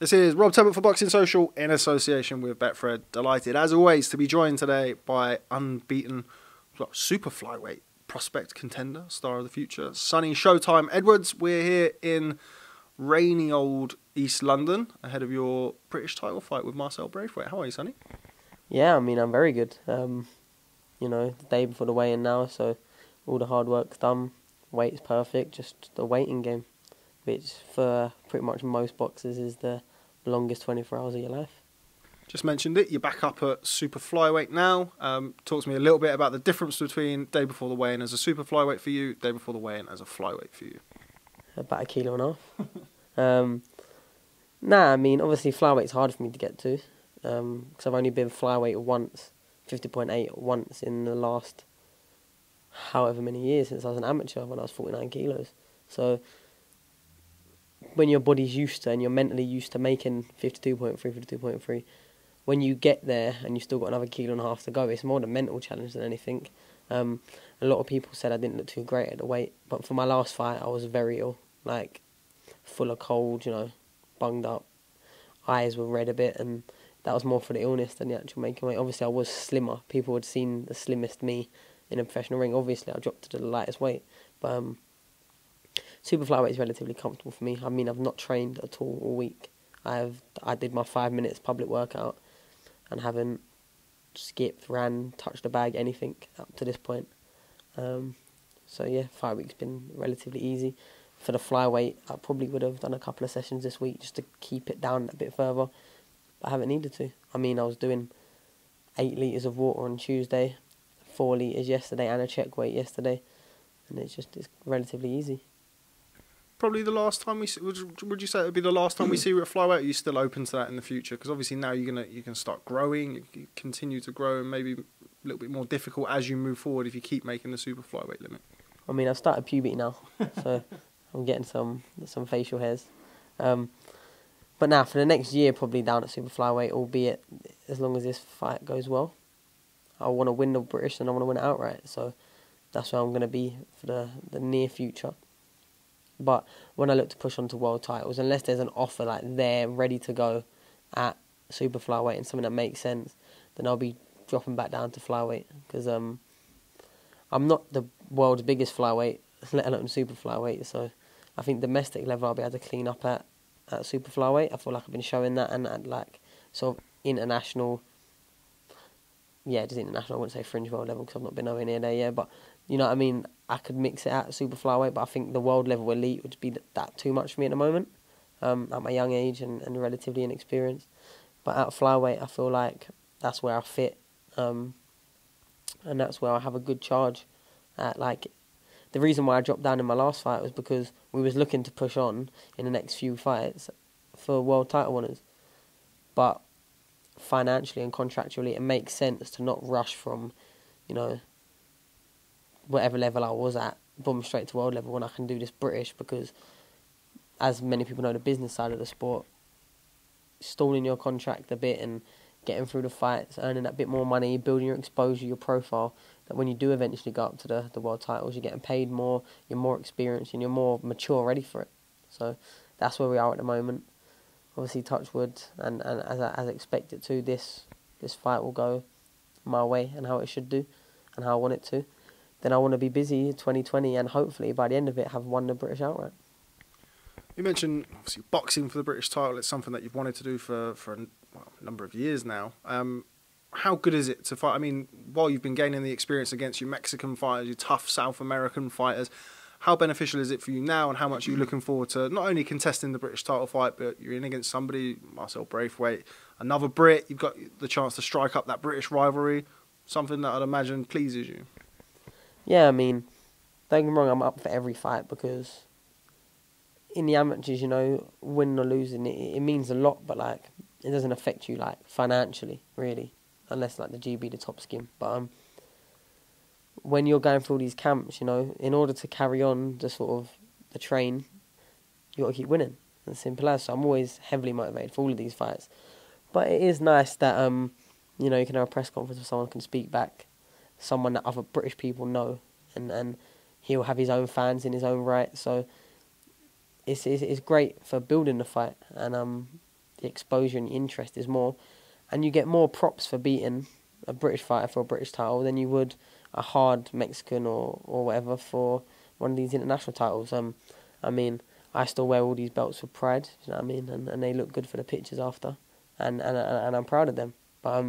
This is Rob Tebbutt for Boxing Social in association with Betfred. Delighted, as always, to be joined today by unbeaten super flyweight prospect contender, star of the future, Sonny Showtime Edwards. We're here in rainy old East London ahead of your British title fight with Marcel Braithwaite. How are you, Sonny? Yeah, I mean, I'm very good. The day before the weigh-in now, so all the hard work's done. Weight's perfect, just the waiting game, which for pretty much most boxers is the longest 24 hours of your life. Just mentioned it, you're back up at super flyweight now. Talk to me a little bit about the difference between day before the weigh-in as a super flyweight for you, day before the weigh-in as a flyweight for you. About 1.5 kilos. I mean, obviously flyweight's hard for me to get to, because I've only been flyweight once, 50.8 once in the last however many years since I was an amateur when I was 49 kilos. So when your body's used to and you're mentally used to making 52.3, when you get there and you still got another 1.5 kilos to go, it's more the mental challenge than anything. A lot of people said I didn't look too great at the weight, but for my last fight I was very ill, like full of cold, bunged up, eyes were red a bit, and that was more for the illness than the actual making weight. Obviously I was slimmer, people had seen the slimmest me in a professional ring. Obviously I dropped to the lightest weight, but super flyweight is relatively comfortable for me. I mean, I've not trained at all week. I did my 5 minutes public workout and haven't skipped, ran, touched the bag, anything up to this point. So yeah, 5 weeks been relatively easy. For the flyweight, I probably would have done a couple of sessions this week just to keep it down a bit further. But I haven't needed to. I mean, I was doing 8 litres of water on Tuesday, 4 litres yesterday, and a check weight yesterday, and it's relatively easy. Probably the last time would you say it would be the last time we see you at flyweight? Are you still open to that in the future? Because obviously now you can start growing, you continue to grow, and maybe a little bit more difficult as you move forward if you keep making the super flyweight limit. I mean, I've started puberty now, so I'm getting some facial hairs. But now for the next year, probably down at super flyweight, albeit as long as this fight goes well. I want to win the British and I want to win it outright, so that's where I'm going to be for the near future. But when I look to push on to world titles, unless there's an offer like there ready to go at super flyweight and something that makes sense, then I'll be dropping back down to flyweight, because I'm not the world's biggest flyweight, let alone super flyweight. So I think domestic level I'll be able to clean up at super flyweight. I feel like I've been showing that, and at like sort of international, just international. I wouldn't say fringe world level because I've not been nowhere near there yet, but you know what I mean. I could mix it at super flyweight, but I think the world level elite would be that too much for me at the moment, at my young age and relatively inexperienced. But at flyweight, I feel like that's where I fit, and that's where I have a good charge. The reason why I dropped down in my last fight was because we was looking to push on in the next few fights for world title winners, but financially and contractually, it makes sense to not rush from, whatever level I was at, boom, straight to world level when I can do this British, because as many people know, the business side of the sport, stalling your contract a bit and getting through the fights, earning that bit more money, building your exposure, your profile, that when you do eventually go up to the world titles, you're getting paid more, you're more experienced, and you're more mature, ready for it. So that's where we are at the moment. Obviously, touch wood, and as expected to, this fight will go my way and how it should do, and how I want it to. Then I want to be busy in 2020, and hopefully by the end of it have won the British outright. You mentioned obviously boxing for the British title. It's something that you've wanted to do for a number of years now. How good is it to fight? I mean, while you've been gaining the experience against your Mexican fighters, your tough South American fighters, how beneficial is it for you now, and how much are you looking forward to not only contesting the British title fight, but you're in against somebody, Marcel Braithwaite, another Brit, you've got the chance to strike up that British rivalry, something that I'd imagine pleases you. Yeah, I mean, don't get me wrong, I'm up for every fight, because in the amateurs, winning or losing, it means a lot, but it doesn't affect you financially, really, unless the GB the top skim. But when you're going through all these camps, in order to carry on the train, you got to keep winning. As simple as. So I'm always heavily motivated for all of these fights. But it is nice that you can have a press conference where someone can speak back, someone that other British people know, and he'll have his own fans in his own right. So it's great for building the fight, and the exposure and the interest is more, and you get more props for beating a British fighter for a British title than you would a hard Mexican or whatever for one of these international titles. I mean, I still wear all these belts with pride, you know what I mean, and they look good for the pictures after, and I'm proud of them. But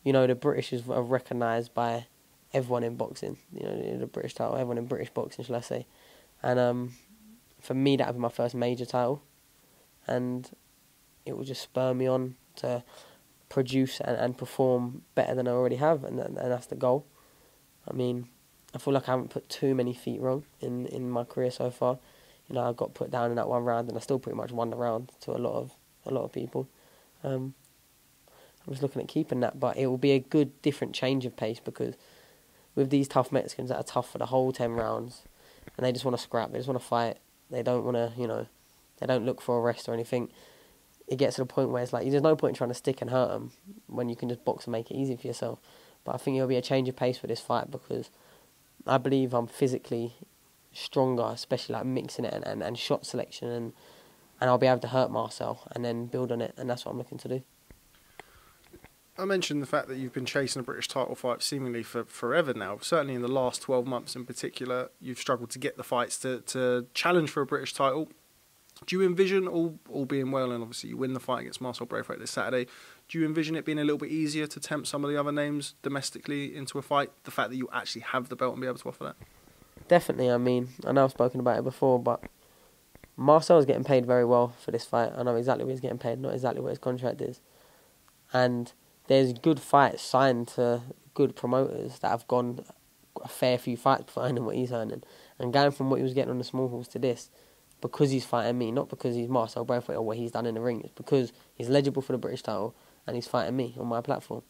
you know, the British are recognised by everyone in boxing. You know, the British title, everyone in British boxing, shall I say? And for me, that would be my first major title, and it will just spur me on to produce and perform better than I already have, and that's the goal. I mean, I feel like I haven't put too many feet wrong in my career so far. You know, I got put down in that one round, and I still pretty much won the round to a lot of people. I was looking at keeping that, but it will be a good different change of pace, because with these tough Mexicans that are tough for the whole 10 rounds, and they just want to scrap, they just want to fight, they don't want to, you know, they don't look for a rest or anything. It gets to the point where it's like, there's no point in trying to stick and hurt them when you can just box and make it easy for yourself. But I think it'll be a change of pace for this fight, because I believe I'm physically stronger, especially like mixing it and shot selection, and I'll be able to hurt Marcel and then build on it, and that's what I'm looking to do. I mentioned the fact that you've been chasing a British title fight seemingly for forever now. Certainly in the last 12 months in particular, you've struggled to get the fights to challenge for a British title. Do you envision, all being well, and obviously you win the fight against Marcel Braithwaite this Saturday, do you envision it being a little bit easier to tempt some of the other names domestically into a fight? The fact that you actually have the belt and be able to offer that? Definitely. I mean, I know I've spoken about it before, but Marcel's getting paid very well for this fight. I know exactly what he's getting paid, not exactly what his contract is. And there's good fights signed to good promoters that have gone a fair few fights before earning what he's earning. And going from what he was getting on the small halls to this, because he's fighting me, not because he's Marcel Braithwaite or what he's done in the ring, it's because he's eligible for the British title and he's fighting me on my platform.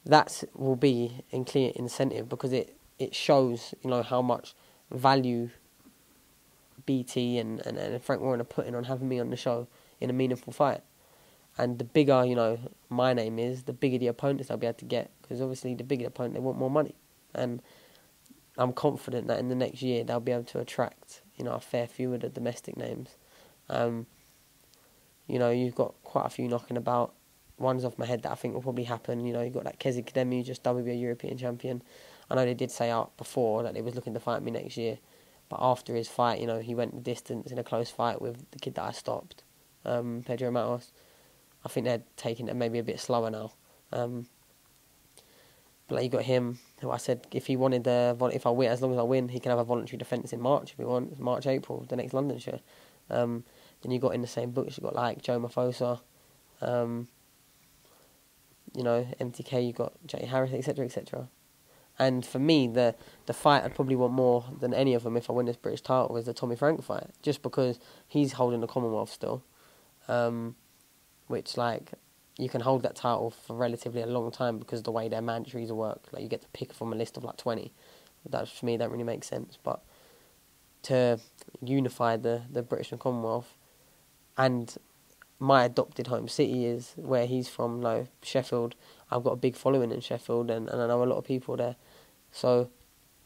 That will be a clear incentive, because it shows, you know, how much value BT and Frank Warren are putting on having me on the show in a meaningful fight. And the bigger, you know, my name is, the bigger the opponents I'll be able to get, because obviously the bigger the opponent, they want more money. And I'm confident that in the next year they'll be able to attract, you know, a fair few of the domestic names. You know, you've got quite a few knocking about. One's off my head that I think will probably happen. You know, you've got that Kezi Kademi, just WBA European champion. I know they did say out before that they was looking to fight me next year, but after his fight, you know, he went the distance in a close fight with the kid that I stopped, Pedro Matos. I think they're taking it maybe a bit slower now. But like, you got him, who I said if he wanted if I win, as long as I win, he can have a voluntary defence in March if he wants, March, April, the next London show. Then you got in the same books, you got like Joe Mafosa, you know, MTK, you got Jay Harris, etc., etc. And for me, the fight I'd probably want more than any of them if I win this British title is the Tommy Frank fight, just because he's holding the Commonwealth still, which, like, you can hold that title for relatively a long time because of the way their mandatories work. Like, you get to pick from a list of like 20. That, for me, don't really make sense. But to unify the British and Commonwealth, and my adopted home city is where he's from, like Sheffield. I've got a big following in Sheffield, and I know a lot of people there. So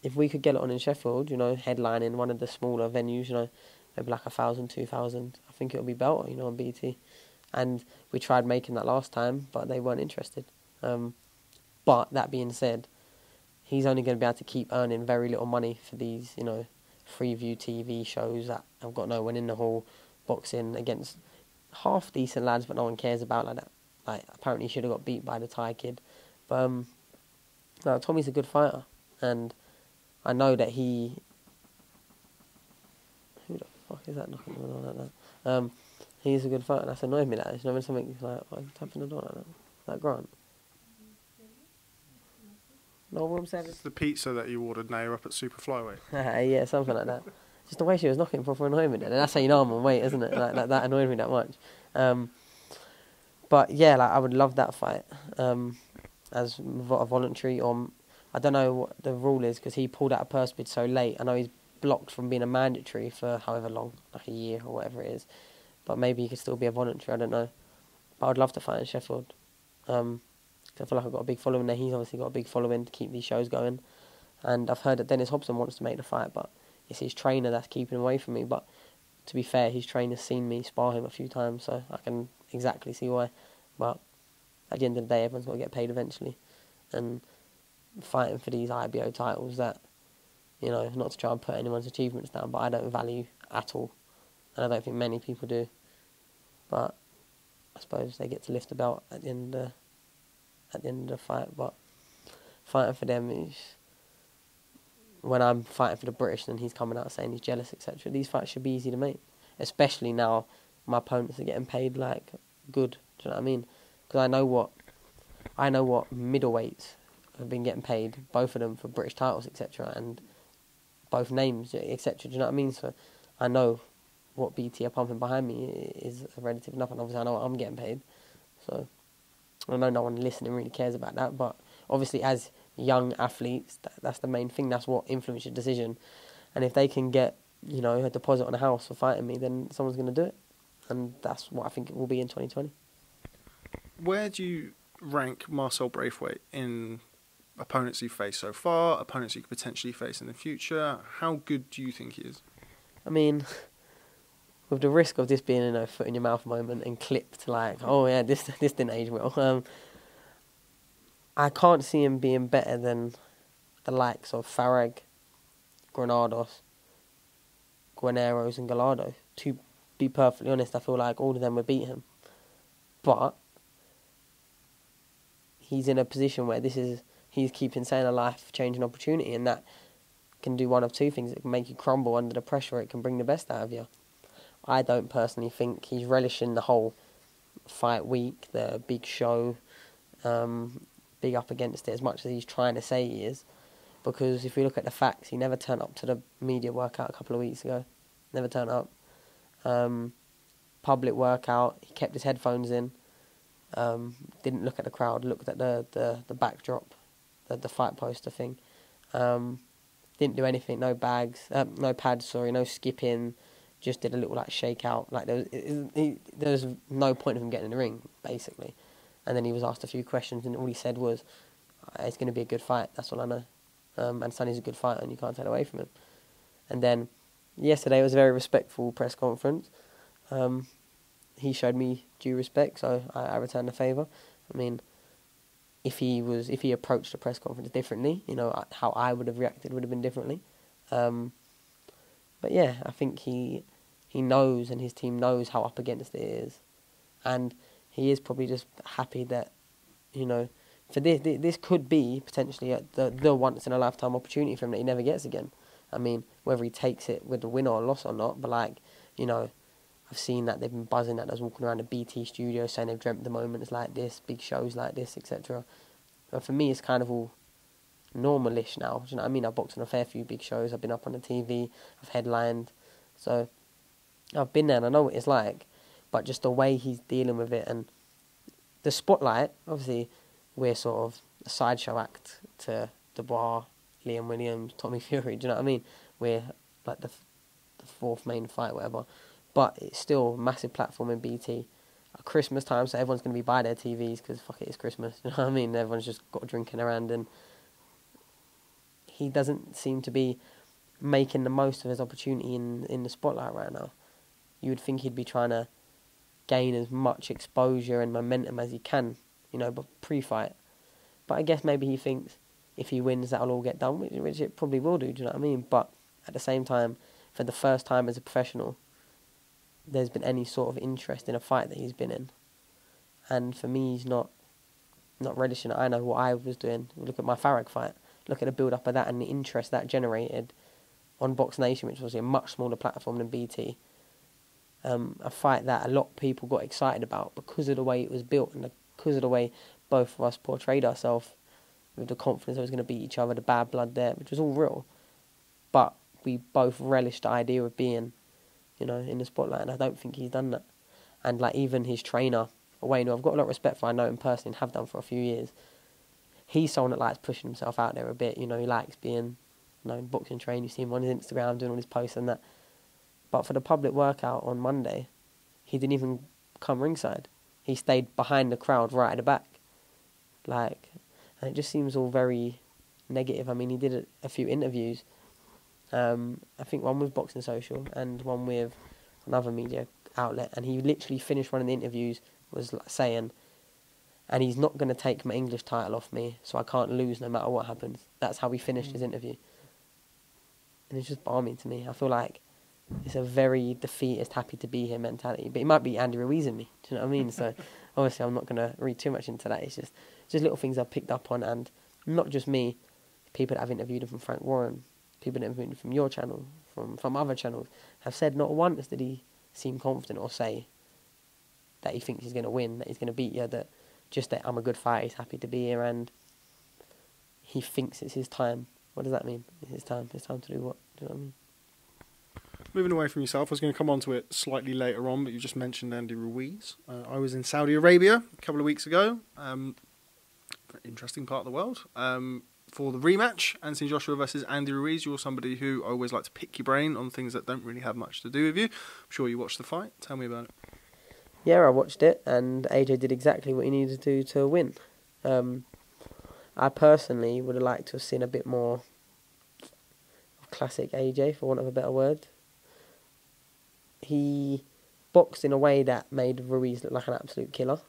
if we could get it on in Sheffield, you know, headlining one of the smaller venues, you know, maybe like 1,000, 2,000, I think it would be better, you know, on BT. And we tried making that last time, but they weren't interested. But that being said, he's only going to be able to keep earning very little money for these, you know, Freeview TV shows that have got no one in the hall boxing against half decent lads, but no one cares about like that. Like, apparently he should have got beat by the Thai kid. But no, Tommy's a good fighter, and I know that he... Who the fuck is that knocking on the door like that? He's a good fighter. That's annoyed me. That, you know, when something's like, why are you tapping the door like that? Like Grant. No, what I'm saying is... It's the pizza that you ordered now you're up at Super Flyweight. Yeah, something like that. Just the way she was knocking proper annoyed me then. And that's how you know I'm on weight, isn't it? Like that annoyed me that much. But yeah, like, I would love that fight as a voluntary. I don't know what the rule is, because he pulled out a purse bid so late. I know he's blocked from being a mandatory for however long, like a year or whatever it is. But maybe he could still be a voluntary, I don't know. But I'd love to fight in Sheffield. I feel like I've got a big following there. He's obviously got a big following to keep these shows going. And I've heard that Dennis Hobson wants to make the fight, but it's his trainer that's keeping him away from me. But to be fair, his trainer's seen me spar him a few times, so I can exactly see why. But at the end of the day, everyone's got to get paid eventually. And fighting for these IBO titles that, not to try and put anyone's achievements down, but I don't value at all. And I don't think many people do. But I suppose they get to lift the belt at the end of the fight. But fighting for them is, when I'm fighting for the British and he's coming out saying he's jealous, etc. These fights should be easy to make, especially now my opponents are getting paid like good. Do you know what I mean? Because I know what middleweights have been getting paid, both of them for British titles, etc. And both names, etc. Do you know what I mean? So I know what BT are pumping behind me is a relative enough, and obviously I know what I'm getting paid. So I know no one listening really cares about that, but obviously as young athletes, that's the main thing. That's what influences your decision. And if they can get, a deposit on a house for fighting me, then someone's going to do it. And that's what I think it will be in 2020. Where do you rank Marcel Braithwaite in opponents you've faced so far, opponents you could potentially face in the future? How good do you think he is? I mean, with the risk of this being a foot in your mouth moment and clipped like, oh yeah, this didn't age well. I can't see him being better than the likes of Farag, Granados, Guarneros and Gallardo. To be perfectly honest, I feel like all of them would beat him. But he's in a position where he's keeping saying a life-changing opportunity, and that can do one of two things. It can make you crumble under the pressure, or it can bring the best out of you. I don't personally think he's relishing the whole fight week, the big show, big up against it as much as he's trying to say he is. Because if we look at the facts, he never turned up to the media workout a couple of weeks ago. Never turned up. Public workout, he kept his headphones in. Didn't look at the crowd, looked at the backdrop, the fight poster thing. Didn't do anything, no bags, no pads, no skipping. Just did a little shake out. There was no point of him getting in the ring, basically. And then he was asked a few questions, and all he said was, "It's going to be a good fight. That's all I know." And Sonny's a good fighter, and you can't take it away from him. And then yesterday was a very respectful press conference. He showed me due respect, so I returned the favour. I mean, if he approached the press conference differently, how I would have reacted would have been differently. But yeah, I think he knows, and his team knows how up against it is, and he is probably just happy that, for this could be potentially the once in a lifetime opportunity for him that he never gets again. I mean, whether he takes it with a win or a loss or not, but I've seen that they've been buzzing that they're walking around the BT studio saying they've dreamt the moments like this, big shows like this, etc. But for me, it's kind of all normalish now. Do you know what I mean? I've boxed on a fair few big shows. I've been up on the TV. I've headlined. So I've been there and I know what it's like. But just the way he's dealing with it and the spotlight, obviously, we're sort of a sideshow act to Dubois, Liam Williams, Tommy Fury. Do you know what I mean? We're like the fourth main fight, whatever. But it's still a massive platform in BT. At Christmas time, so everyone's going to be by their TVs because fuck it, it's Christmas. You know what I mean? Everyone's just got drinking around, and he doesn't seem to be making the most of his opportunity in the spotlight right now. You would think he'd be trying to gain as much exposure and momentum as he can, but pre-fight. But I guess maybe he thinks if he wins, that'll all get done, which it probably will do. Do you know what I mean? But at the same time, for the first time as a professional, there's been any sort of interest in a fight that he's been in. And for me, he's not relishing it. I know what I was doing. Look at my Farag fight. Look at the build-up of that and the interest that generated on Box Nation, which was a much smaller platform than BT. A fight that a lot of people got excited about because of the way it was built and because of the way both of us portrayed ourselves with the confidence that was going to beat each other, the bad blood there, which was all real. But we both relished the idea of being, in the spotlight, and I don't think he's done that. And even his trainer, Wayne, who I've got a lot of respect for, I know him personally and have done for a few years, he's someone that likes pushing himself out there a bit. He likes being, in boxing training. You see him on his Instagram doing all his posts and that. But for the public workout on Monday, he didn't even come ringside. He stayed behind the crowd right at the back. And it just seems all very negative. I mean, he did a few interviews. I think one with Boxing Social and one with, another media outlet, and he literally finished one of the interviews was saying, and he's not going to take my English title off me, so I can't lose no matter what happens. That's how he finished his interview. And it's just balmy to me. I feel like it's a very defeatist, happy to be here mentality. But it might be Andy Ruiz in me, do you know what I mean? So obviously I'm not going to read too much into that. It's just little things I've picked up on, and not just me, people that I've interviewed from Frank Warren, people that have interviewed from your channel, from other channels, have said not once did he seem confident or say that he thinks he's going to win, that he's going to beat you, that just that I'm a good fighter, he's happy to be here, and he thinks it's his time. What does that mean? It's his time. His time to do what? Do you know what I mean? Moving away from yourself, I was going to come on to it slightly later on, but you just mentioned Andy Ruiz. I was in Saudi Arabia a couple of weeks ago, very interesting part of the world, for the rematch, Anthony Joshua versus Andy Ruiz. You're somebody who I always like to pick your brain on things that don't really have much to do with you. I'm sure you watched the fight. Tell me about it. Yeah, I watched it, and AJ did exactly what he needed to do to win. I personally would have liked to have seen a bit more of classic AJ, for want of a better word. He boxed in a way that made Ruiz look like an absolute killer,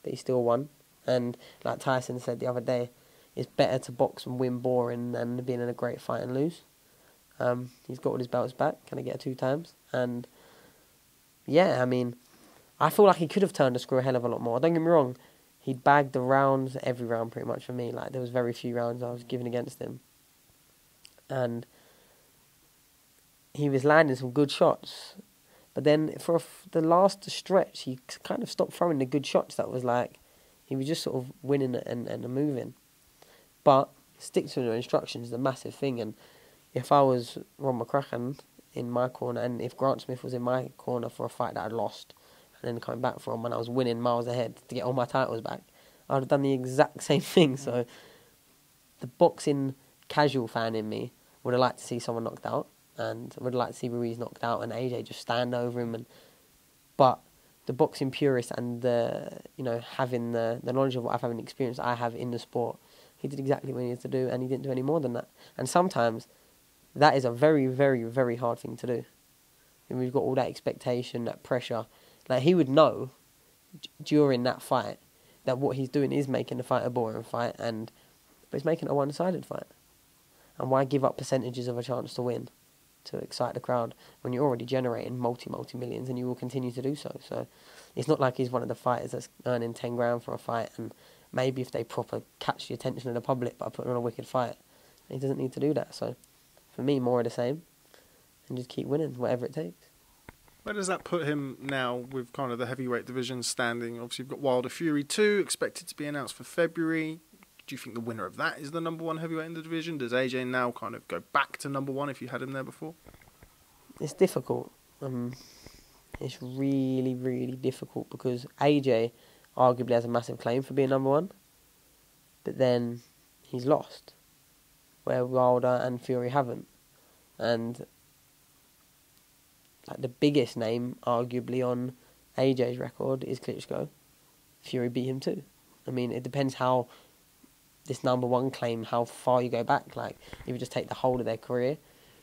but he still won. And like Tyson said the other day, it's better to box and win boring than being in a great fight and lose. He's got all his belts back, can I get it 2 times? And yeah, I mean, I feel like he could have turned the screw a hell of a lot more. Don't get me wrong, he bagged the rounds, every round pretty much for me. Like, there was very few rounds I was giving against him. And he was landing some good shots. But then for the last stretch, he kind of stopped throwing the good shots that was like, he was just sort of winning and moving. But stick to the instructions is a massive thing. And if I was Ron McCracken in my corner, and if Grant Smith was in my corner for a fight that I'd lost, and then coming back from when I was winning miles ahead to get all my titles back, I would have done the exact same thing. So the boxing casual fan in me would have liked to see someone knocked out, and would have liked to see Ruiz knocked out and AJ just stand over him. But the boxing purist and the having the knowledge of what I've had and experience I have in the sport, he did exactly what he needed to do, and he didn't do any more than that. And sometimes that is a very, very, very hard thing to do. And we've got all that expectation, that pressure. Like, he would know during that fight that what he's doing is making the fight a boring fight, but he's making it a one-sided fight. And why give up percentages of a chance to win to excite the crowd when you're already generating multi-millions, and you will continue to do so? So it's not like he's one of the fighters that's earning 10 grand for a fight, and maybe if they proper catch the attention of the public by putting on a wicked fight, he doesn't need to do that. So for me, more of the same, and just keep winning, whatever it takes. Where does that put him now with kind of the heavyweight division standing? Obviously, you've got Wilder Fury 2, expected to be announced for February. Do you think the winner of that is the number 1 heavyweight in the division? Does AJ now kind of go back to number 1 if you had him there before? It's difficult. It's really, really difficult because AJ arguably has a massive claim for being number 1, but then he's lost, where Wilder and Fury haven't. And like, the biggest name, arguably, on AJ's record is Klitschko. Fury beat him too. I mean, it depends how this number 1 claim, how far you go back. Like, if you just take the whole of their career,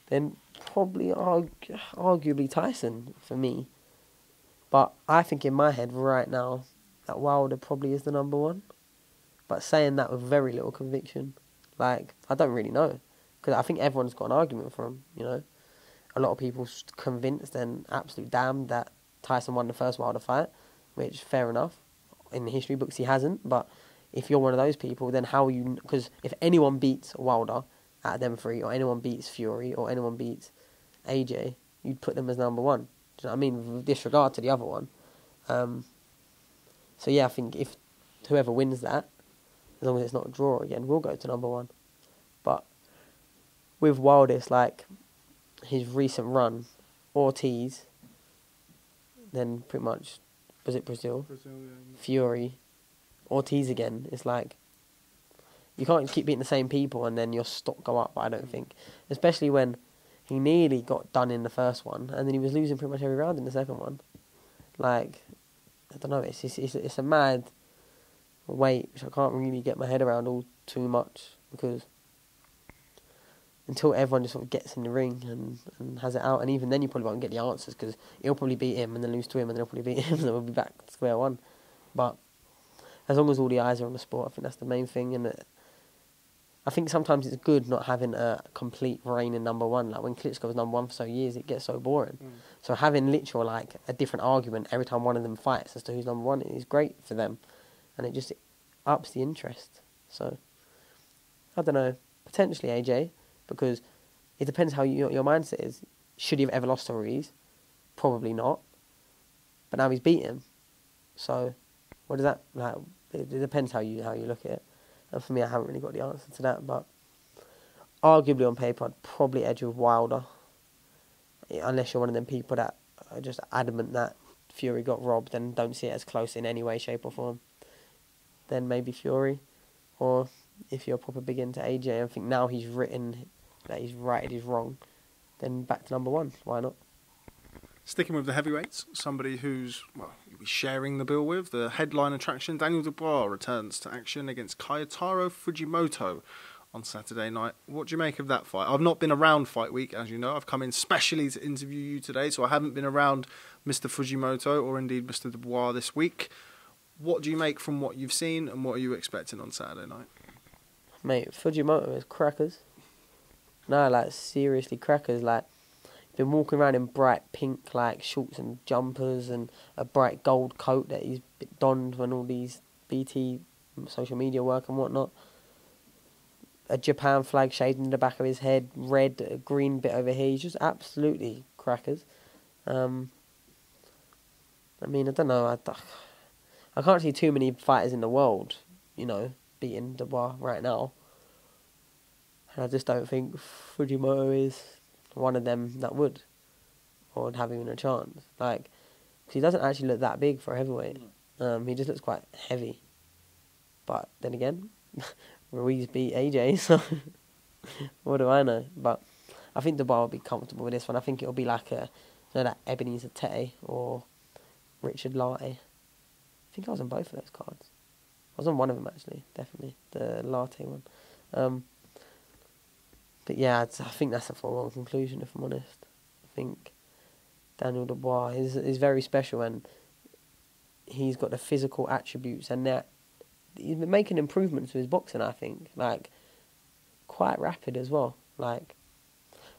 then probably arguably Tyson for me. But I think in my head right now that Wilder probably is the number 1. But saying that with very little conviction, like, I don't really know, because I think everyone's got an argument for him. A lot of people convinced and absolute damned that Tyson won the first Wilder fight, which fair enough. In the history books he hasn't, but if you're one of those people, then how are you? Because if anyone beats Wilder out of them 3, or anyone beats Fury, or anyone beats AJ, you'd put them as number 1. Do you know what I mean? With disregard to the other one. So yeah, I think if whoever wins that, as long as it's not a draw again, will go to number 1. But with Wilder, it's like his recent run, Ortiz, then pretty much, was it Brazil? Brazil, yeah. Fury, Ortiz again. It's like, you can't keep beating the same people and then your stock go up, I don't think. Especially when he nearly got done in the first one, and then he was losing pretty much every round in the second one. Like, I don't know, it's a mad weight, which I can't really get my head around all too much, because until everyone just sort of gets in the ring and has it out. And even then, you probably won't get the answers because he'll probably beat him and then lose to him, and then he'll probably beat him, and then we'll be back to square one. But as long as all the eyes are on the sport, I think that's the main thing. And I think sometimes it's good not having a complete reign in number one. Like when Klitschko was number one for so years, it gets so boring. So having literal like a different argument every time one of them fights as to who's number one is great for them, and it just ups the interest. So I don't know, potentially AJ, because it depends how your mindset is. Should he have ever lost to Ruiz? Probably not. But now he's beat him. So what does that like? It depends how you look at it. And for me, I haven't really got the answer to that. But arguably on paper, I'd probably edge with Wilder, unless you're one of them people that are just adamant that Fury got robbed and don't see it as close in any way, shape or form. Then maybe Fury, or if you're proper big into AJ, I think now he's written that he's righted his wrong, then back to number one. Why not? Sticking with the heavyweights, somebody who's, well, you'll be sharing the bill with, the headline attraction, Daniel Dubois returns to action against Kayotaro Fujimoto on Saturday night. What do you make of that fight? I've not been around fight week, as you know. I've come in specially to interview you today, so I haven't been around Mr. Fujimoto or indeed Mr. Dubois this week. What do you make from what you've seen, and what are you expecting on Saturday night? Mate, Fujimoto is crackers. No, like, seriously crackers. Like, been walking around in bright pink, like, shorts and jumpers and a bright gold coat that he's donned when all these BT social media work and whatnot. A Japan flag shaded in the back of his head, red, a green bit over here. He's just absolutely crackers. I mean, I don't know. I can't see too many fighters in the world, you know, beating Dubois right now. And I just don't think Fujimoto is one of them that would, or would have even a chance. Like, cause he doesn't actually look that big for a heavyweight. He just looks quite heavy. But then again, Ruiz beat AJ, so what do I know? But I think Dubois will be comfortable with this one. I think it'll be like that Ebenezer Tete or Richard Latte. I think I was on both of those cards. I was on one of them actually, definitely the Latte one. But yeah, I think that's a foregone conclusion if I'm honest. I think Daniel Dubois is very special, and he's got the physical attributes, and that he's been making improvements to his boxing. I think like quite rapid as well. Like,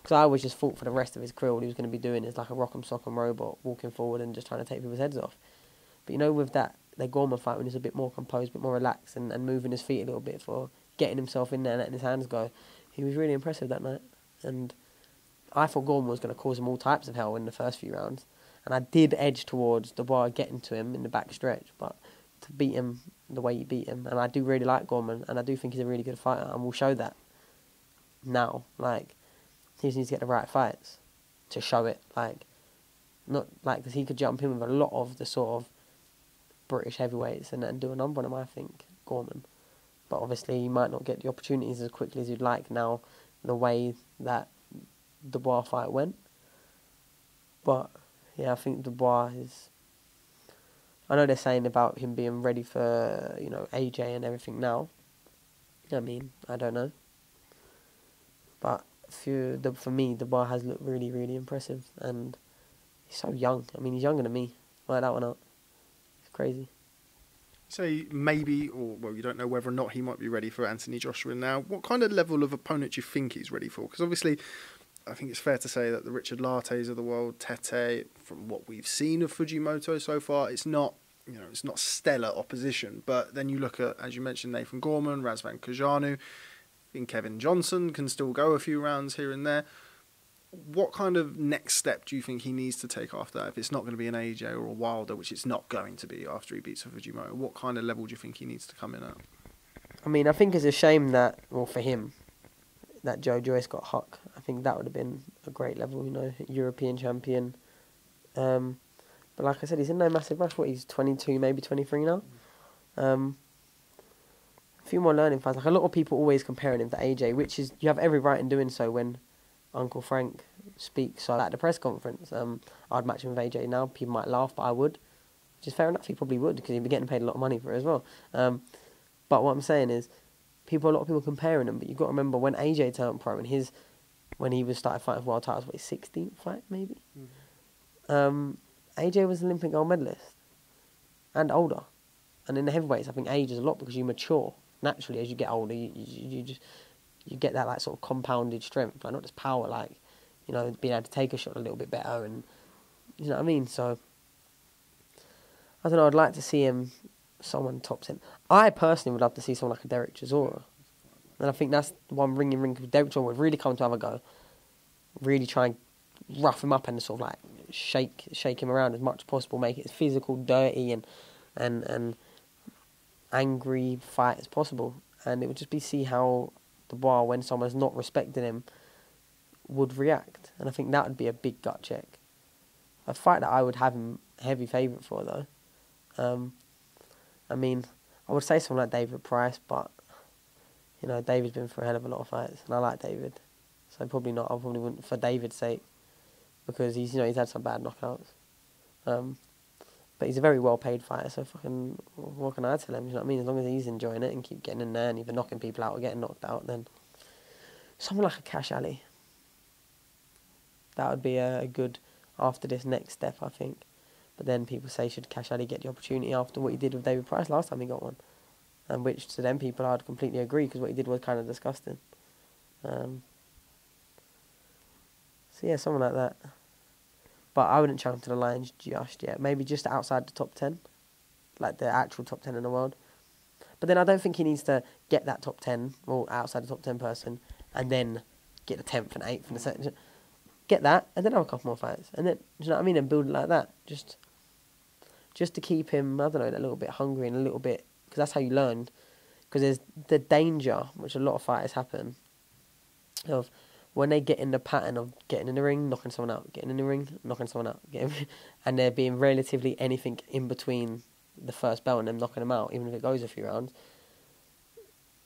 because I always just thought for the rest of his career all he was going to be doing is like a rock'em sock'em robot walking forward and just trying to take people's heads off. But you know, with that Gorman fight, when he's a bit more composed, a bit more relaxed, and moving his feet a little bit for getting himself in there and letting his hands go, he was really impressive that night. And I thought Gorman was going to cause him all types of hell in the first few rounds. And I did edge towards Dubois getting to him in the back stretch, but to beat him the way he beat him, and I do really like Gorman, and I do think he's a really good fighter, and we'll show that now. Like, he just needs to get the right fights to show it. Like, not like, because he could jump in with a lot of the sort of British heavyweights and do a number on him, I think, Gorman. But obviously he might not get the opportunities as quickly as you'd like now, the way that the Dubois fight went. But yeah, I think Dubois is, I know they're saying about him being ready for, you know, AJ and everything now. I mean, I don't know. But for me, Dubois has looked really, really impressive, and he's so young. I mean, he's younger than me. Like that one out. It's crazy. Say maybe, or well, you don't know whether or not he might be ready for Anthony Joshua now. What kind of level of opponent do you think he's ready for? Because obviously, I think it's fair to say that the Richard Lattes of the world, Tete, from what we've seen of Fujimoto so far, it's not, you know, it's not stellar opposition. But then you look at, as you mentioned, Nathan Gorman, Razvan Kajanu, I think Kevin Johnson can still go a few rounds here and there. What kind of next step do you think he needs to take after that? If it's not going to be an AJ or a Wilder, which it's not going to be after he beats Fujimoto, what kind of level do you think he needs to come in at? I mean, I think it's a shame that, well, for him, that Joe Joyce got Huck. I think that would have been a great level, you know, European champion. But like I said, he's in no massive rush. What, he's 22, maybe 23 now? A few more learning fights. Like, a lot of people always comparing him to AJ, which is, you have every right in doing so when Uncle Frank speaks at the press conference. I'd match him with AJ now. People might laugh, but I would. Which is fair enough. He probably would, because he'd be getting paid a lot of money for it as well. But what I'm saying is, a lot of people comparing him, but you've got to remember when AJ turned pro and his when he was started fighting for world titles, his 16th fight maybe. Mm-hmm. AJ was an Olympic gold medalist and older. And in the heavyweights, I think age is a lot because you mature naturally as you get older. You get that like sort of compounded strength, like not just power, like, you know, being able to take a shot a little bit better, and you know what I mean. So I don't know. I'd like to see him someone top 10. I personally would love to see someone like a Derek Chisora, and I think that's the one ring. Derek Chisora would really come to have a go, really try and rough him up and sort of like shake him around as much as possible, make it as physical, dirty, and angry fight as possible. And it would just be see how Dubois, when someone's not respecting him, would react. And I think that would be a big gut check. A fight that I would have him heavy favourite for, though. I mean, I would say someone like David Price, but, you know, David's been through a hell of a lot of fights, and I like David. So probably not. I probably wouldn't for David's sake, because he's had some bad knockouts. But he's a very well-paid fighter, so what can I tell him? You know what I mean? As long as he's enjoying it and keep getting in there and either knocking people out or getting knocked out, then someone like a Cash Ali, that would be a good, after this next step, I think. But then people say, should Cash Ali get the opportunity after what he did with David Price last time he got one? And which to them people I'd completely agree, because what he did was kind of disgusting. So yeah, someone like that. But I wouldn't challenge to the Lions just yet. Maybe just outside the top 10. Like the actual top 10 in the world. But then I don't think he needs to get that top 10, or outside the top 10 person, and then get the 10th and 8th and the 2nd. Get that, and then have a couple more fights. And then, do you know what I mean? And build it like that. Just to keep him, I don't know, a little bit hungry and a little bit... Because that's how you learn. Because there's the danger, which a lot of fighters happen, of... when they get in the pattern of getting in the ring, knocking someone out, getting in the ring, knocking someone out, and there being relatively anything in between the first bell and them knocking them out, even if it goes a few rounds,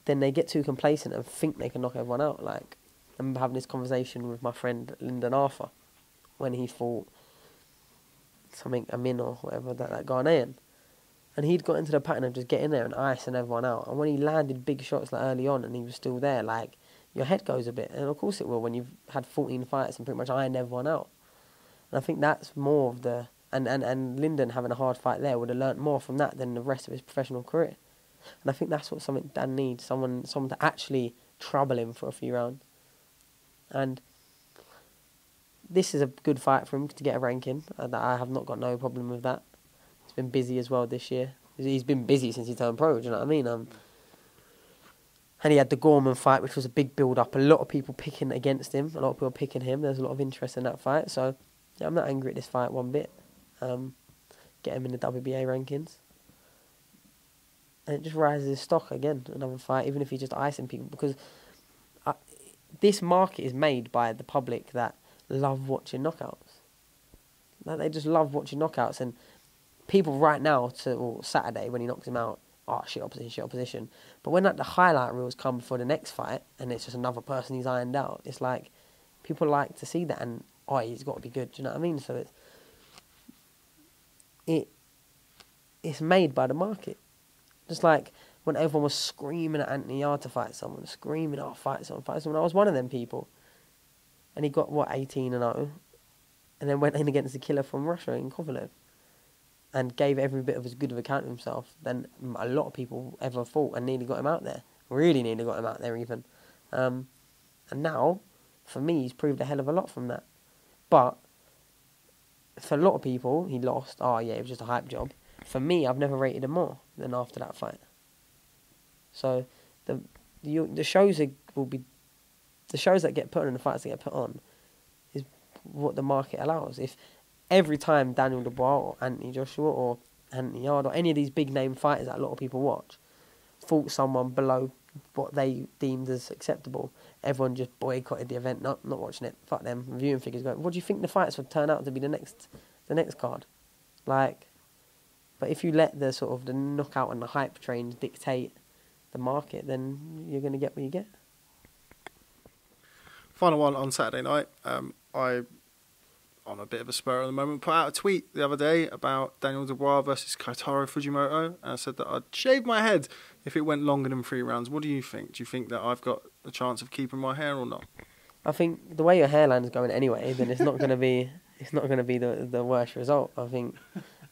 then they get too complacent and think they can knock everyone out. Like, I remember having this conversation with my friend Lyndon Arthur when he fought Amin or whatever, that Ghanaian. And he'd got into the pattern of just getting there and icing everyone out. And when he landed big shots like early on and he was still there, like, your head goes a bit, and of course it will when you've had 14 fights and pretty much ironed everyone out. And I think that's more of the... And Lyndon having a hard fight there would have learnt more from that than the rest of his professional career. And I think that's what something Dan needs, someone to actually trouble him for a few rounds. And this is a good fight for him to get a ranking. I have not got no problem with that. He's been busy as well this year. He's been busy since he turned pro, do you know what I mean? And he had the Gorman fight, which was a big build-up. A lot of people picking against him. A lot of people picking him. There's a lot of interest in that fight. So, yeah, I'm not angry at this fight one bit. Get him in the WBA rankings. And it just rises his stock again, another fight, even if he's just icing people. Because this market is made by the public that love watching knockouts. Like, they just love watching knockouts. And people right now, Saturday, when he knocks him out, oh, shit opposition. But when like the highlight reels come for the next fight, and it's just another person he's ironed out, it's like, people like to see that, and, oh, he's got to be good, do you know what I mean? So it's made by the market. Just like when everyone was screaming at Anthony Yarde to fight someone, screaming, oh, fight someone. I was one of them people. And he got, 18-0, and then went in against the killer from Russia in Kovalev. And gave every bit of as good of account of himself than a lot of people ever thought, and nearly got him out there. Really nearly got him out there even. And now, for me, he's proved a hell of a lot from that. But for a lot of people, he lost. Oh yeah, it was just a hype job. For me, I've never rated him more than after that fight. So the shows the shows that get put on and the fights that get put on is what the market allows. If every time Daniel Dubois or Anthony Joshua or Anthony Yarde or any of these big name fighters that a lot of people watch fought someone below what they deemed as acceptable, everyone just boycotted the event, not watching it, fuck them, viewing figures going, what do you think the fights would turn out to be the next card? Like, but if you let the sort of the knockout and the hype trains dictate the market, then you're going to get what you get. Final one on Saturday night. On a bit of a spur at the moment, put out a tweet the other day about Daniel Dubois versus Ruiz-Joshua, and I said that I'd shave my head if it went longer than 3 rounds. What do you think? Do you think that I've got a chance of keeping my hair or not? I think the way your hairline's going anyway, then it's not gonna be the worst result. I think,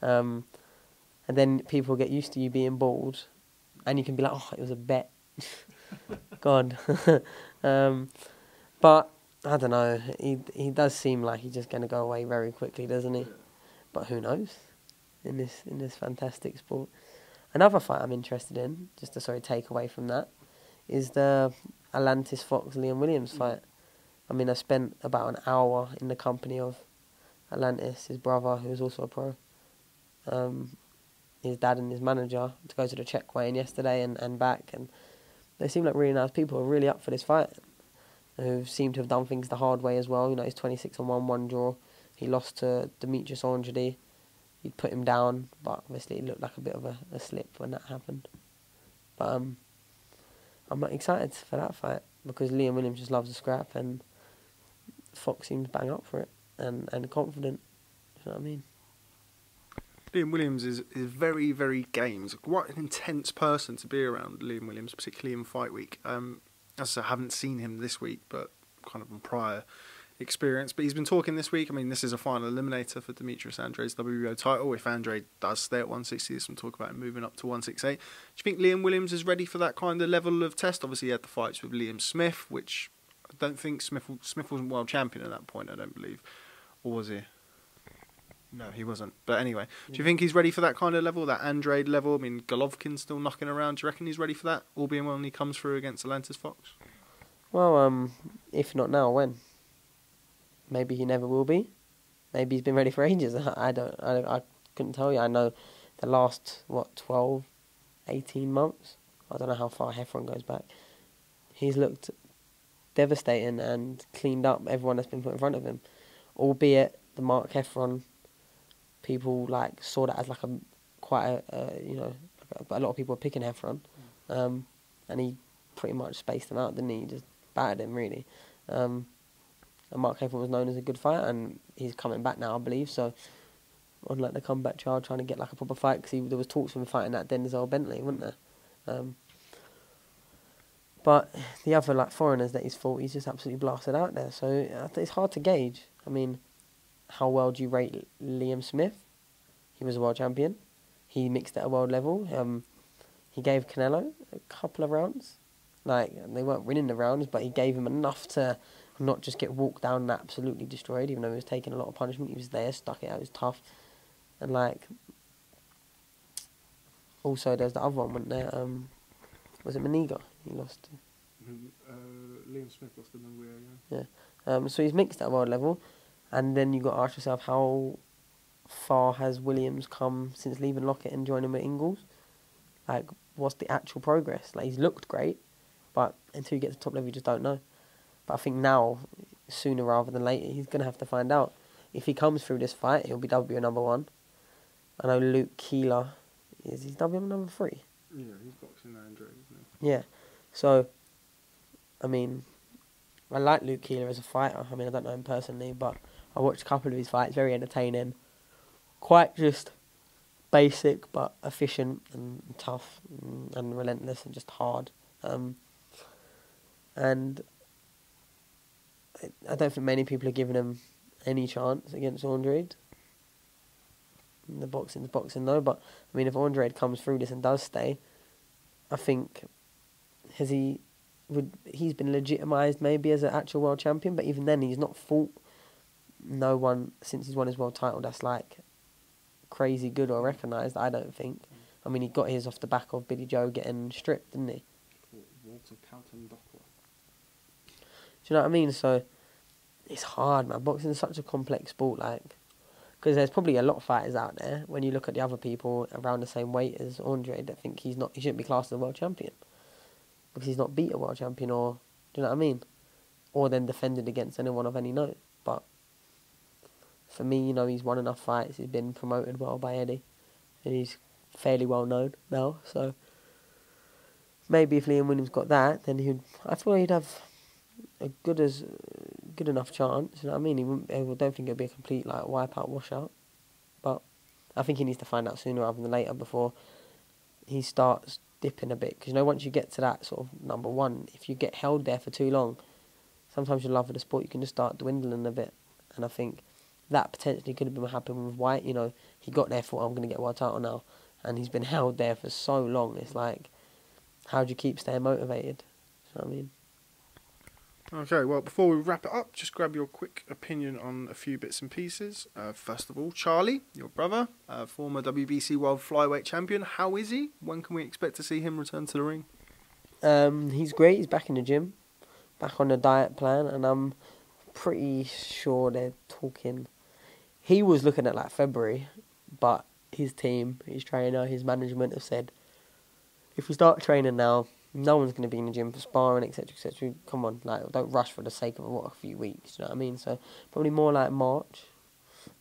and then people get used to you being bald, and you can be like, oh, it was a bet. God, but I don't know. He does seem like he's just gonna go away very quickly, doesn't he? But who knows? In this fantastic sport. Another fight I'm interested in, just to take away from that, is the Atlantis Fox Liam Williams fight. I mean, I spent about an hour in the company of Atlantis, his brother, who was also a pro, his dad and his manager, to go to the check weigh-in yesterday and back, and they seem like really nice people, who are really up for this fight, who seem to have done things the hard way as well. You know, he's 26-1, one draw. He lost to Dubois-Fujimoto. He'd put him down, but obviously it looked like a bit of a slip when that happened. But I'm excited for that fight because Liam Williams just loves a scrap, and Fox seems bang up for it and confident. You know what I mean? Liam Williams is very, very game. He's quite an intense person to be around, Liam Williams, particularly in fight week. As I said, I haven't seen him this week, but kind of on prior experience. But he's been talking this week. I mean, this is a final eliminator for Demetrius Andre's WBO title. If Andre does stay at 160, there's some talk about him moving up to 168. Do you think Liam Williams is ready for that kind of level of test? Obviously, he had the fights with Liam Smith, which I don't think Smith wasn't world champion at that point, I don't believe. Or was he? No, he wasn't. But anyway, do you think he's ready for that kind of level, that Andrade level? I mean, Golovkin's still knocking around. Do you reckon he's ready for that, all being well when he comes through against Atlantis Fox? Well, if not now, when? Maybe he never will be. Maybe he's been ready for ages. I couldn't tell you. I know the last, 12, 18 months? I don't know how far Heffron goes back. He's looked devastating and cleaned up everyone that's been put in front of him. Albeit the Mark Heffron, people saw that as a lot of people were picking Heffron, and he pretty much spaced them out, didn't he? He just battered him really. And Mark Heffron was known as a good fighter, and he's coming back now, I believe. So on the comeback trail, trying to get a proper fight, because there was talks of him fighting that Denzel Bentley, wasn't there? But the other foreigners that he's fought, he's just absolutely blasted out there. So it's hard to gauge. I mean, how well do you rate Liam Smith? He was a world champion. He mixed at a world level. He gave Canelo a couple of rounds. They weren't winning the rounds, but he gave him enough to not just get walked down and absolutely destroyed, even though he was taking a lot of punishment. He was there, stuck it out, he was tough. And also there's the other one, wasn't there? Was it Maniga he lost to? Liam Smith lost to Munguia, yeah. So he's mixed at world level, and then you got to ask yourself, how far has Williams come since leaving Lockett and joining with Ingalls? What's the actual progress? He's looked great, but until you get to top level, you just don't know. But I think now, sooner rather than later, he's going to have to find out. If he comes through this fight, he'll be WBO number 1. I know Luke Keeler, he's WBO number 3. Yeah, he's boxing Andre, isn't he? Yeah. So, I mean, I like Luke Keeler as a fighter. I mean, I don't know him personally, but I watched a couple of his fights, very entertaining. Quite just basic, but efficient and tough and relentless and just hard. And I don't think many people are giving him any chance against Andrade. The boxing's boxing though, but I mean, if Andrade comes through this and does stay, I think he's been legitimised maybe as an actual world champion, but even then he's not fought no one since he's won his world title that's crazy good or recognised, I don't think. I mean, he got his off the back of Billy Joe getting stripped, didn't he? Walter Calton Doppler. Do you know what I mean? So it's hard, man. Boxing is such a complex sport, because there's probably a lot of fighters out there, when you look at the other people around the same weight as Andre, that think he shouldn't be classed as a world champion because he's not beat a world champion, or do you know what I mean? Or then defended against anyone of any note. But for me, he's won enough fights. He's been promoted well by Eddie, and he's fairly well known now. So maybe if Liam Williams got that, then I feel he'd have a good enough chance. You know what I mean? I don't think it'd be a complete wipeout, washout. But I think he needs to find out sooner rather than later before he starts dipping a bit. Because once you get to that sort of number 1, if you get held there for too long, sometimes your love of the sport, you can just start dwindling a bit. And I think that potentially could have been what happened with White. You know, he got there, thought, I'm going to get a world title now. And he's been held there for so long. It's like, how do you keep staying motivated? You know what I mean? Okay, well, before we wrap it up, just grab your quick opinion on a few bits and pieces. First of all, Charlie, your brother, former WBC World Flyweight Champion. How is he? When can we expect to see him return to the ring? He's great. He's back in the gym, back on the diet plan, and I'm pretty sure they're talking. He was looking at like February, but his team, his trainer, his management have said, if we start training now, no one's going to be in the gym for sparring, etc., etc. Come on, like, don't rush for the sake of a few weeks. You know what I mean? So probably more like March.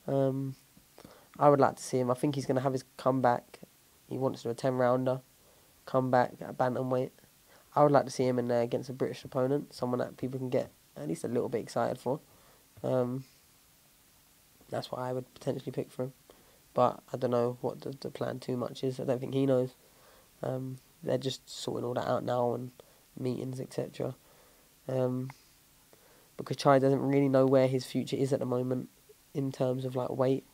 I would like to see him. I think he's going to have his comeback. He wants to do a 10-rounder, comeback at bantamweight. I would like to see him in there against a British opponent, someone that people can get at least a little bit excited for. That's what I would potentially pick for him. But I don't know what the plan too much is. I don't think he knows. They're just sorting all that out now and meetings, etc. Because Charlie doesn't really know where his future is at the moment in terms of like weight.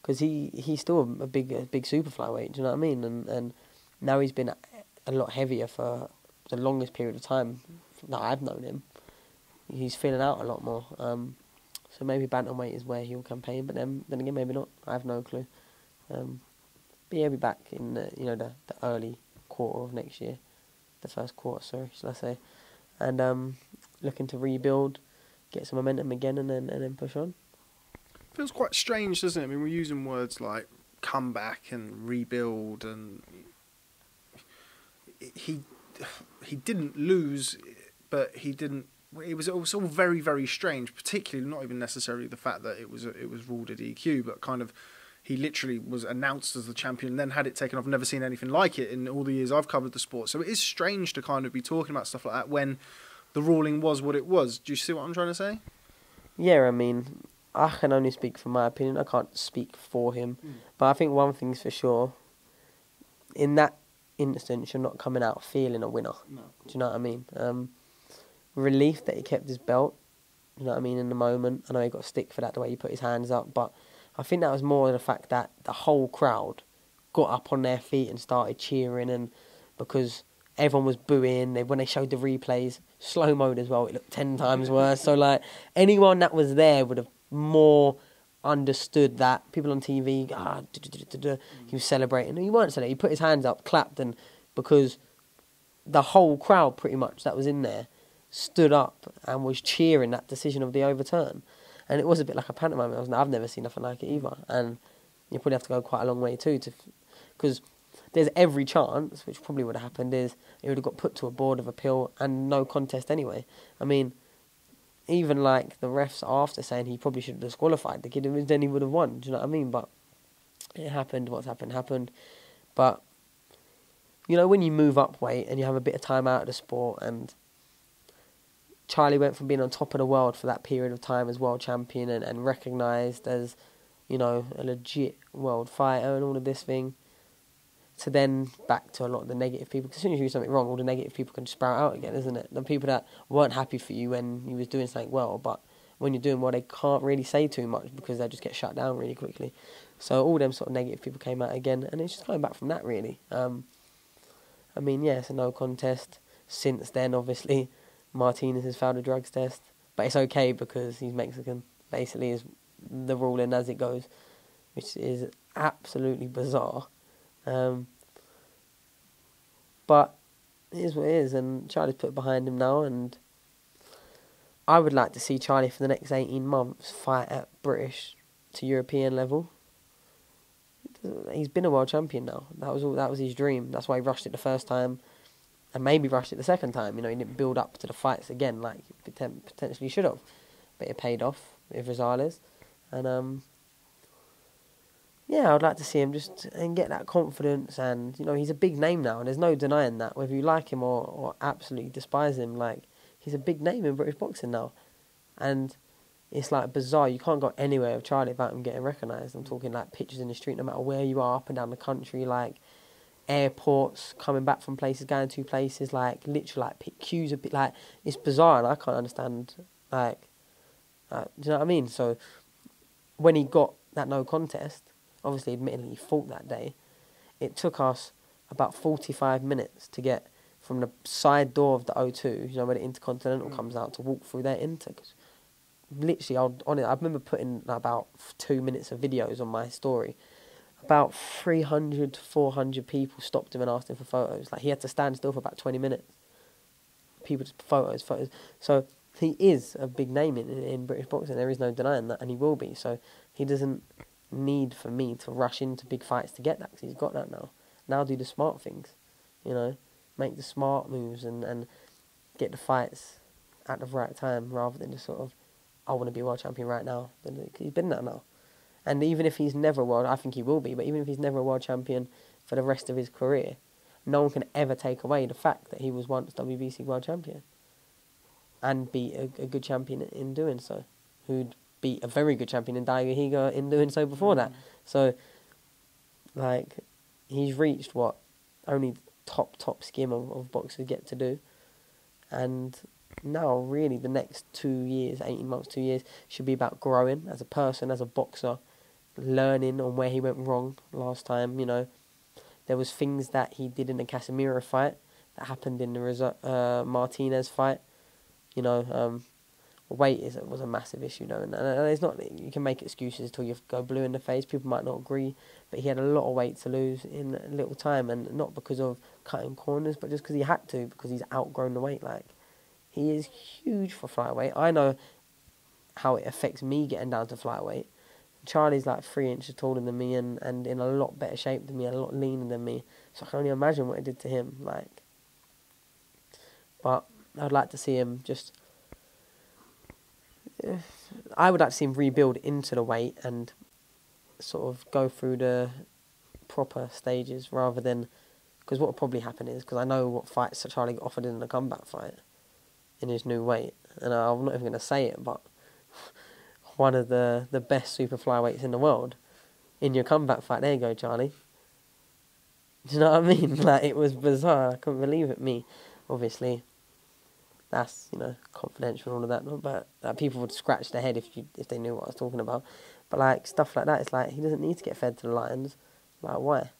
Because he's still a big super flyweight, do you know what I mean? And now he's been a lot heavier for the longest period of time that I've known him. He's filling out a lot more. So maybe bantamweight is where he'll campaign, but then again maybe not. I have no clue. But yeah, he'll be back in the early quarter of next year, the first quarter, sorry, shall I say, and looking to rebuild, get some momentum again, and then push on. Feels quite strange, doesn't it? I mean, we're using words like comeback and rebuild, and he didn't lose, but he didn't. It was all very, very strange. Particularly, not even necessarily the fact that it was ruled a DQ, but kind of he literally was announced as the champion and then had it taken off. Never seen anything like it in all the years I've covered the sport. So it is strange to kind of be talking about stuff like that when the ruling was what it was. Do you see what I'm trying to say? Yeah, I mean, I can only speak from my opinion. I can't speak for him. But I think one thing's for sure. In that instance, you're not coming out feeling a winner. No. Do you know what I mean? Relief that he kept his belt. You know what I mean? In the moment. I know he got stick for that, the way he put his hands up. But I think that was more the fact that the whole crowd got up on their feet and started cheering. And because everyone was booing, when they showed the replays, slow-moed as well, it looked 10 times worse. So, like, anyone that was there would have more understood that. People on TV, he was celebrating. He weren't celebrating. He put his hands up, clapped, and because the whole crowd, pretty much, that was in there, stood up and was cheering that decision of the overturn. And it was a bit like a pantomime. I've never seen nothing like it either. And you probably have to go quite a long way too, because there's every chance, which probably would have happened, is it would have got put to a board of appeal and no contest anyway. I mean, even like the refs after saying he probably should have disqualified the kid, then he would have won. Do you know what I mean? But it happened. What's happened. But you know, when you move up weight and you have a bit of time out of the sport, and Charlie went from being on top of the world for that period of time as world champion and recognised as, you know, a legit world fighter and all of this thing, to then back to a lot of the negative people. Because as soon as you do something wrong, all the negative people can sprout out again, isn't it? The people that weren't happy for you when you was doing something well, but when you're doing well, they can't really say too much because they just get shut down really quickly. So all them sort of negative people came out again, and it's just going back from that, really. I mean, yeah, it's a no contest. Since then, obviously, Martinez has failed a drugs test, but it's okay because he's Mexican. Basically, is the ruling as it goes, which is absolutely bizarre. But it is what it is, and Charlie's put behind him now, and I would like to see Charlie for the next 18 months fight at British to European level. He's been a world champion now. That was his dream. That's why he rushed it the first time, and maybe rushed it the second time. You know, he didn't build up to the fights again like he potentially should have, but it paid off with Rosales, and yeah, I'd like to see him just and get that confidence, and you know, he's a big name now, and there's no denying that. Whether you like him or absolutely despise him, like, he's a big name in British boxing now, and it's like bizarre. You can't go anywhere with Charlie without him getting recognised. I'm talking like pictures in the street, no matter where you are, up and down the country. Like, airports, coming back from places, going to places, like literally like pick queues a bit, like it's bizarre, and I can't understand like do you know what I mean? So when he got that no contest, obviously admittedly he fought that day, it took us about 45 minutes to get from the side door of the O2, you know, where the Intercontinental comes out, to walk through there into. Cause literally, I remember putting about 2 minutes of videos on my story. About 300 to 400 people stopped him and asked him for photos. Like, he had to stand still for about 20 minutes. People just photos. So he is a big name in British boxing. There is no denying that, and he will be. So he doesn't need for me to rush into big fights to get that, because he's got that now. Now do the smart things, you know, make the smart moves and get the fights at the right time, rather than just sort of, I want to be world champion right now. He's been that now. And even if he's never world, I think he will be, but even if he's never a world champion for the rest of his career, no one can ever take away the fact that he was once WBC world champion, and be a good champion in doing so, who'd be a very good champion in Daigo Higa in doing so before that. So, like, he's reached what only the top skim of boxers get to do. And now, really, the next 2 years, 18 months, 2 years, should be about growing as a person, as a boxer, learning on where he went wrong last time, you know. There was things that he did in the Casemiro fight that happened in the Martinez fight. You know, weight was a massive issue, though, and it's not, you can make excuses till you go blue in the face. People might not agree, but he had a lot of weight to lose in a little time, and not because of cutting corners, but just because he had to, because he's outgrown the weight. Like, he is huge for flyweight. I know how it affects me getting down to flyweight. Charlie's like 3 inches taller than me, and in a lot better shape than me, a lot leaner than me. So I can only imagine what it did to him. Like, but I'd like to see him just. I would like to see him rebuild into the weight and sort of go through the proper stages, rather than, because what will probably happen is, because I know what fights Charlie got offered in the comeback fight in his new weight, and I'm not even going to say it, but one of the best super flyweights in the world in your comeback fight. There you go, Charlie. Do you know what I mean? Like, it was bizarre. I couldn't believe it. Me, obviously, that's, you know, confidential and all of that. But people would scratch their head if they knew what I was talking about. But like, stuff like that, it's like, he doesn't need to get fed to the lions. Like, why?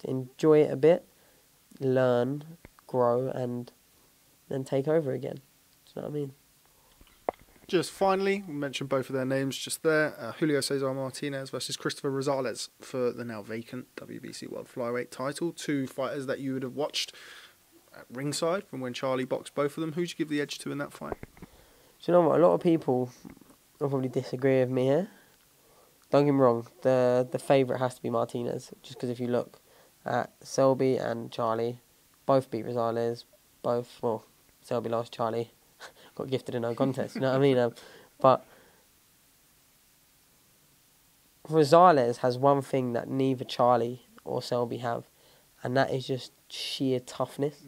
Enjoy it a bit, learn, grow, and then take over again. Do you know what I mean? Just finally, we mentioned both of their names just there. Julio Cesar Martinez versus Christopher Rosales for the now vacant WBC World Flyweight title. Two fighters that you would have watched at ringside from when Charlie boxed both of them. Who'd you give the edge to in that fight? Do you know what? A lot of people will probably disagree with me here. Don't get me wrong, the favourite has to be Martinez, just because if you look at Selby and Charlie, both beat Rosales, well, Selby lost, Charlie got gifted a no contest, you know what I mean? But Rosales has one thing that neither Charlie or Selby have, and that is just sheer toughness.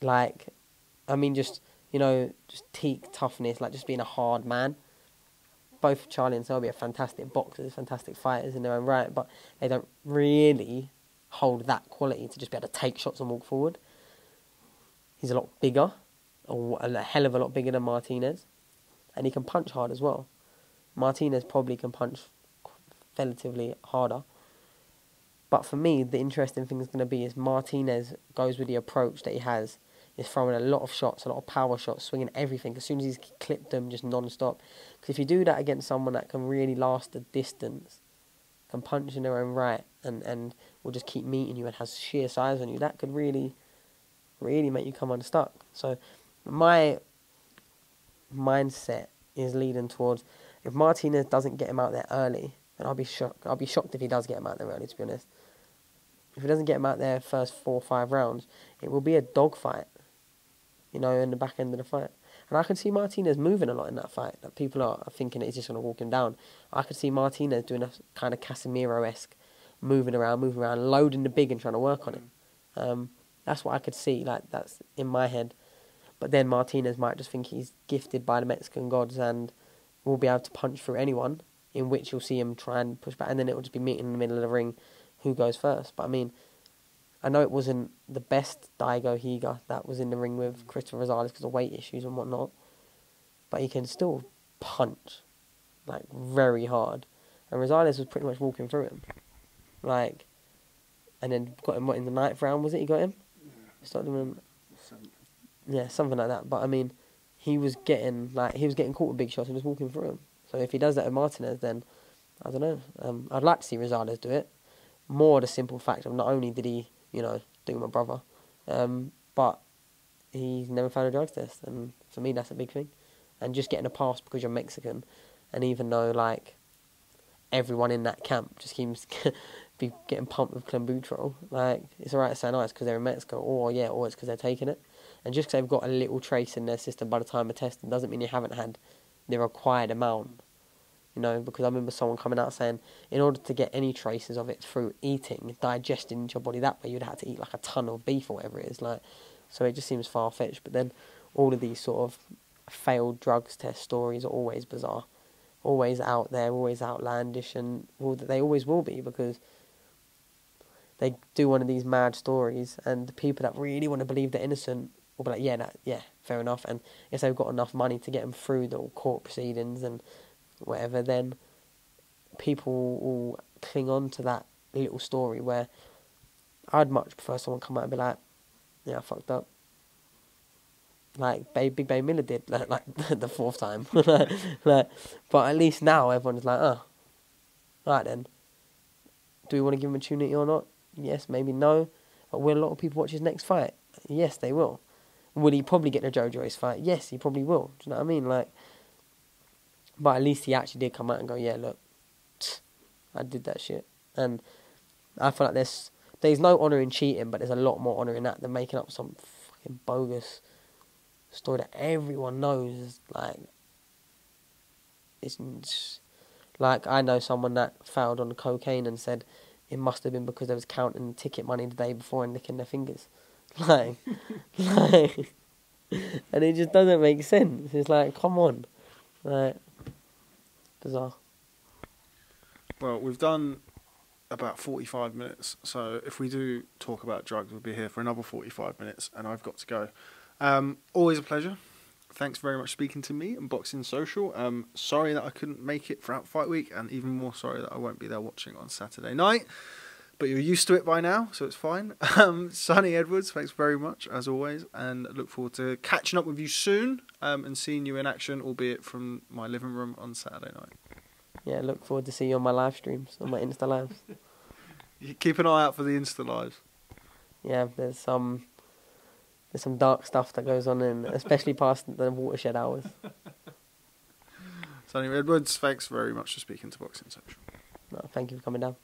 Like, I mean, just, you know, just teak toughness, like just being a hard man. Both Charlie and Selby are fantastic boxers, fantastic fighters in their own right, but they don't really hold that quality to just be able to take shots and walk forward. He's a lot bigger, a hell of a lot bigger than Martinez, and he can punch hard as well. Martinez probably can punch relatively harder. But for me, the interesting thing is going to be is Martinez goes with the approach that he has, is throwing a lot of shots, a lot of power shots, swinging everything. As soon as he's clipped them, just non-stop. Because if you do that against someone that can really last a distance, can punch in their own right, and will just keep meeting you and has sheer size on you, that could really, really make you come unstuck. So my mindset is leading towards, if Martinez doesn't get him out there early, then I'll be shocked. I'll be shocked if he does get him out there early, to be honest. If he doesn't get him out there first 4 or 5 rounds, it will be a dogfight, you know, in the back end of the fight. And I can see Martinez moving a lot in that fight. That people are thinking that he's just going to walk him down. I could see Martinez doing a kind of Casemiro-esque, moving around, loading the big and trying to work on it. That's what I could see. Like, that's in my head. But then Martinez might just think he's gifted by the Mexican gods and will be able to punch through anyone, in which you'll see him try and push back. And then it will just be meeting in the middle of the ring. who goes first. But I mean, I know it wasn't the best Daigo Higa that was in the ring with Christopher Rosales because of weight issues and whatnot, but he can still punch, like, very hard. And Rosales was pretty much walking through him. Like, and then got him, what, in the 9th round, was it? He got him? Yeah. Started him yeah, something like that. But I mean, he was getting caught with big shots and just walking through him. So if he does that with Martinez, then, I don't know. I'd like to see Rosales do it. More the simple fact of not only did he, do my brother, but he's never failed a drugs test, and for me that's a big thing. And just getting a pass because you're Mexican, and even though like everyone in that camp just seems be getting pumped with clenbuterol, like it's alright to say nice because they're in Mexico, or it's because they're taking it, and just because they've got a little trace in their system by the time of testing doesn't mean you haven't had the required amount. Because I remember someone coming out saying in order to get any traces of it through eating, digesting into your body that way, you'd have to eat like a ton of beef or whatever it is. Like, so it just seems far-fetched. But then all of these sort of failed drugs test stories are always bizarre, always out there, always outlandish, and they always will be because they do one of these mad stories, and the people that really want to believe they're innocent will be like, yeah, fair enough. And if they've got enough money to get them through the court proceedings and whatever, then people will cling on to that little story where I'd much prefer someone come out and be like, yeah, I fucked up. Like Big Bay Miller did, like the 4th time. But at least now everyone's like, oh, alright then. Do we want to give him a opportunity or not? Yes, maybe no. But will a lot of people watch his next fight? Yes, they will. Will he probably get the Joe Joyce fight? Yes, he probably will. Do you know what I mean? Like, but at least he actually did come out and go, yeah, look, I did that shit. And I feel like there's no honour in cheating, but there's a lot more honour in that than making up some fucking bogus story that everyone knows. Like, it's like, I know someone that failed on cocaine and said it must have been because they was counting ticket money the day before and licking their fingers. And it just doesn't make sense. It's like, come on. Like, bizarre. Well, we've done about 45 minutes, so if we do talk about drugs, we'll be here for another 45 minutes, and I've got to go. Always a pleasure. Thanks very much for speaking to me and Boxing Social. Sorry that I couldn't make it throughout fight week, and even more sorry that I won't be there watching on Saturday night. But you're used to it by now, so it's fine. Sonny Edwards, thanks very much, as always, and look forward to catching up with you soon and seeing you in action, albeit from my living room on Saturday night. Yeah, look forward to seeing you on my live streams, on my Insta lives. Keep an eye out for the Insta lives. Yeah, there's some dark stuff that goes on, especially past the watershed hours. Sonny Edwards, thanks very much for speaking to Boxing Social. No, thank you for coming down.